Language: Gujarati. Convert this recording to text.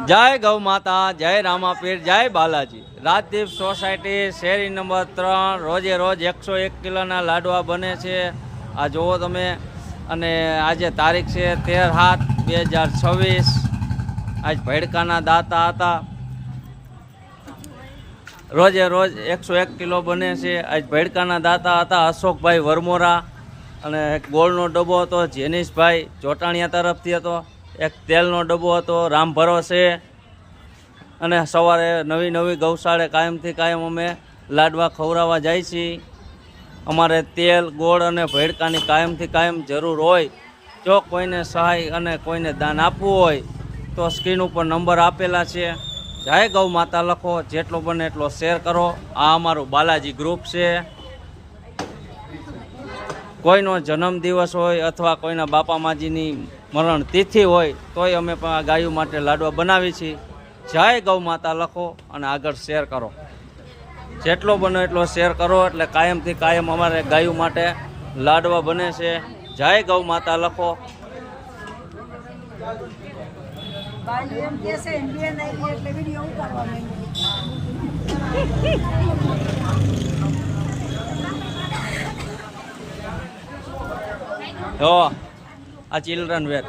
જય ગૌ માતા, જય રામાપીર, જય બાલાજી। રાજદીપ સોસાયટી શેરી નંબર 3 રોજે રોજ 101 કિલોના લાડવા બને છે। આ જુઓ તમે। અને આજે તારીખ છે 13/7/2026। આજ ભેડકાના દાતા હતા। રોજે રોજ 101 કિલો બને છે। આજ ભેડકાના દાતા હતા અશોકભાઈ વરમોરા। અને એક ગોળનો ડબ્બો હતો જેનીશભાઈ ચોટાણિયા તરફથી હતો। એક તેલનો ડબ્બો હતો રામ ભરોસે। અને સવારે નવી નવી ગૌશાળે કાયમથી કાયમ અમે લાડવા ખવડાવવા જાય છીએ। અમારે તેલ ગોળ અને ભેડકાની કાયમથી કાયમ જરૂર હોય। જો કોઈને સહાય અને કોઈને દાન આપવું હોય તો સ્ક્રીન ઉપર નંબર આપેલા છે। જય ગૌ માતા લખો, જેટલો બને એટલો શેર કરો। આ અમારું બાલાજી ગ્રુપ છે। કોઈનો જન્મદિવસ હોય અથવા કોઈના બાપા માજીની મરણ તિથિ હોય તોય અમે પણ આ ગાયો માટે લાડવા બનાવી છીએ। જય ગૌ માતા લખો અને આગળ શેર કરો। જેટલો બને એટલો શેર કરો એટલે કાયમથી કાયમ અમારે ગાયો માટે લાડવા બને છે। જય ગૌ માતા લખો। જો આ ચિલ્ડ્રન વેર।